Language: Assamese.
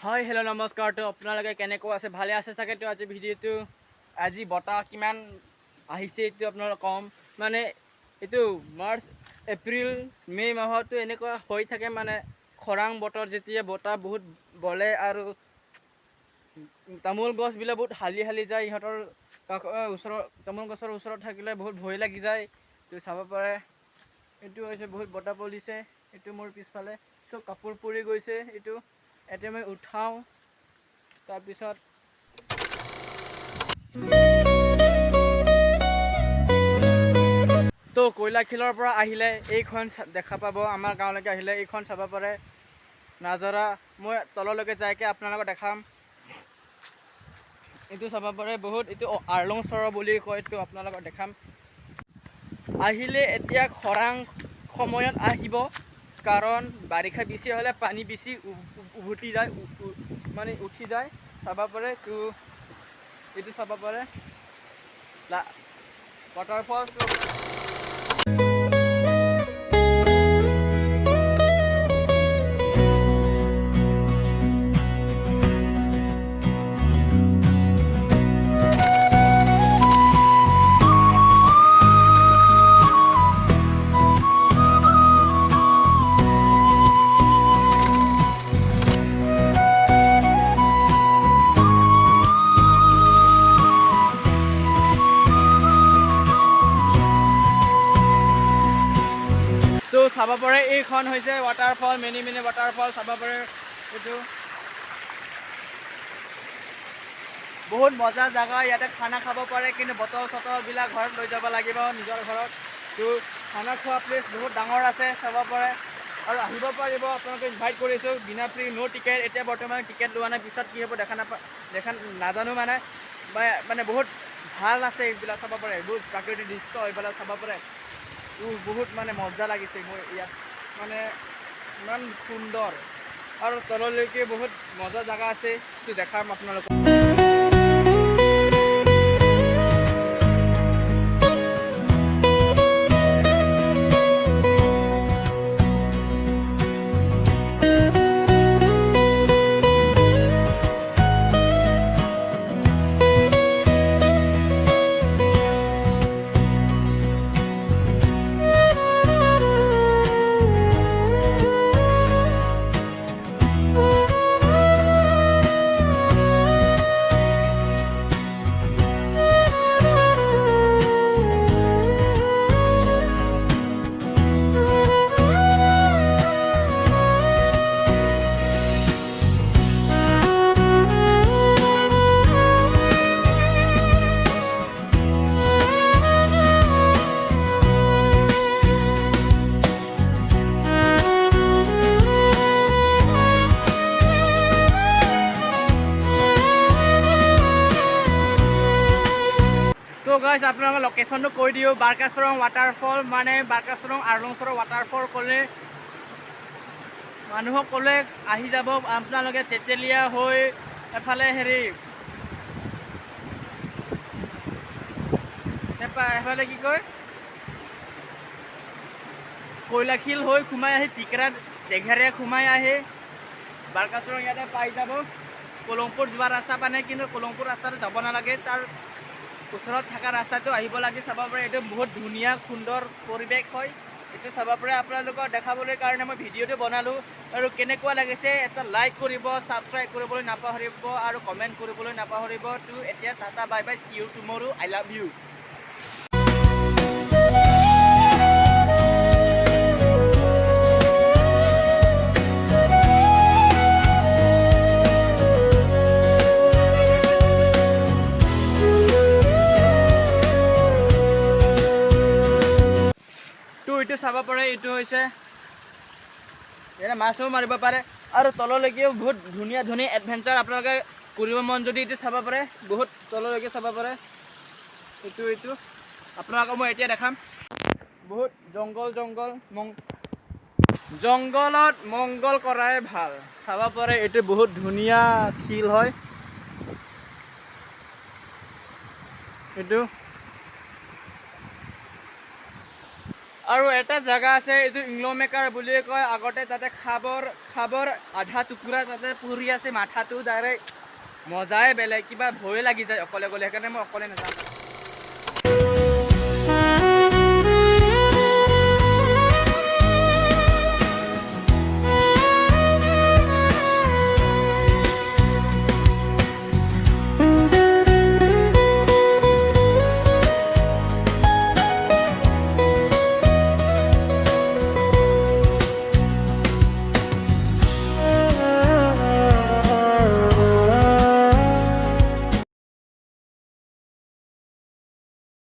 হয় হেল্ল' নমস্কাৰ। তো আপোনালোকে কেনেকুৱা আছে, ভালে আছে চাগে। তো আজি ভিডিঅ'টো আজি বতাহ কিমান আহিছে এইটো আপোনালোকক কম। মানে এইটো মাৰ্চ এপ্ৰিল মে' মাহতো এনেকুৱা হৈ থাকে, মানে খৰাং বতৰ, যেতিয়া বতাহ বহুত বলে আৰু তামোল গছবিলাক বহুত হালি হালি যায়। ইহঁতৰ ওচৰত তামোল গছৰ ওচৰত থাকিলে বহুত ভয় লাগি যায়। তো চাব পাৰে এইটো হৈছে বহুত বতাহ বলিছে। এইটো মোৰ পিছফালে চব কাপোৰ পৰি গৈছে। এইটো এতিয়া মই উঠাওঁ, তাৰপিছত তো কয়লাখিলৰ পৰা আহিলে এইখন দেখা পাব। আমাৰ গাঁৱলৈকে আহিলে এইখন চাব পাৰে নাজাৰা। মই তললৈকে যাইকে আপোনালোকক দেখাম। এইটো চাব পাৰে বহুত, এইটো আৰ্লং চৰ বুলি কয়। এইটো আপোনালোকক দেখাম। আহিলে এতিয়া খৰাং সময়ত আহিব, কাৰণ বাৰিষা বেছি হ'লে পানী বেছি উভতি যায়, মানে উঠি যায়। চাব পাৰে তো এইটো চাব পাৰে ৱাটাৰফল। তো চাব পাৰে এইখন হৈছে ৱাটাৰফল, মিনি ৱাটাৰফল চাব পাৰে। এইটো বহুত মজা জেগা। ইয়াতে খানা খাব পাৰে, কিন্তু বটল চটলবিলাক ঘৰত লৈ যাব লাগিব নিজৰ ঘৰত। তো খানা খোৱা প্লেচ বহুত ডাঙৰ আছে, চাব পাৰে আৰু আহিব পাৰিব। আপোনালোকে ইনভাইট কৰিছোঁ, বিনা ফ্ৰী, ন' টিকেট। এতিয়া বৰ্তমান টিকেট লোৱা নাই, পিছত কি হ'ব দেখা নাজানো। মানে বহুত ভাল আছে এইবিলাক চাব পাৰে। বহুত প্ৰাকৃতিক দৃশ্য এইবিলাক চাব পাৰে। বহুত মানে মজা লাগিছে মোৰ ইয়াত, মানে ইমান সুন্দৰ আৰু তললৈকে বহুত মজা জেগা আছে। সেইটো দেখাম আপোনালোকক। তো গাইজ আপোনালোকৰ লোকেশ্যনটো কৈ দিওঁ। বাৰকাচৰং ৱাটাৰফল, মানে বাৰকাচৰং আৰ্লংচৰৰ ৱাটাৰফল ক'লে মানুহক ক'লে আহি যাব আপোনালোকে তেতেলীয়া হৈ এফালে এফালে কি কয় কয়লাখিল হৈ সোমাই আহি টিকৰা দেঘেৰীয়া সোমাই আহি বাৰকাচৰং ইয়াতে পাই যাব। কলংপুৰ যোৱা ৰাস্তা পানে, কিন্তু কলংপুৰ ৰাস্তাটো যাব নালাগে, তাৰ ওচৰত থকা ৰাস্তাটো আহিব লাগে। চাব পাৰে এইটো বহুত ধুনীয়া সুন্দৰ পৰিৱেশ হয়। এইটো চাব পাৰে। আপোনালোকক দেখাবলৈ কাৰণে মই ভিডিঅ'টো বনালোঁ। আৰু কেনেকুৱা লাগিছে এটা লাইক কৰিব, ছাবস্ক্ৰাইব কৰিবলৈ নাপাহৰিব আৰু কমেণ্ট কৰিবলৈ নাপাহৰিব। তো এতিয়া tata bye bye, see you tomorrow, I love you. এইটো চাব পাৰে, এইটো হৈছে ইয়াতে মাছো মাৰিব পাৰে আৰু তললৈকেও বহুত ধুনীয়া ধুনীয়া এডভেঞ্চাৰ আপোনালোকে কৰিব মন যদি এইটো চাব পাৰে। বহুত তললৈকে চাব পাৰে। এইটো আপোনালোকক মই এতিয়া দেখাম। বহুত জংঘলত মংগল কৰাই ভাল। চাব পাৰে এইটো বহুত ধুনীয়া শিল হয়। এইটো আৰু এটা জেগা আছে এইটো ইংল'মেকাৰ বুলি কয় আগতে তাতে খাবৰ আধা টুকুৰা তাতে পৰি আছে মাথাটো ডাইৰেক্ট মজাই বেলেগ কিবা ভয় লাগি যায় অকলে গ'লে সেইকাৰণে মই অকলে নাযাওঁ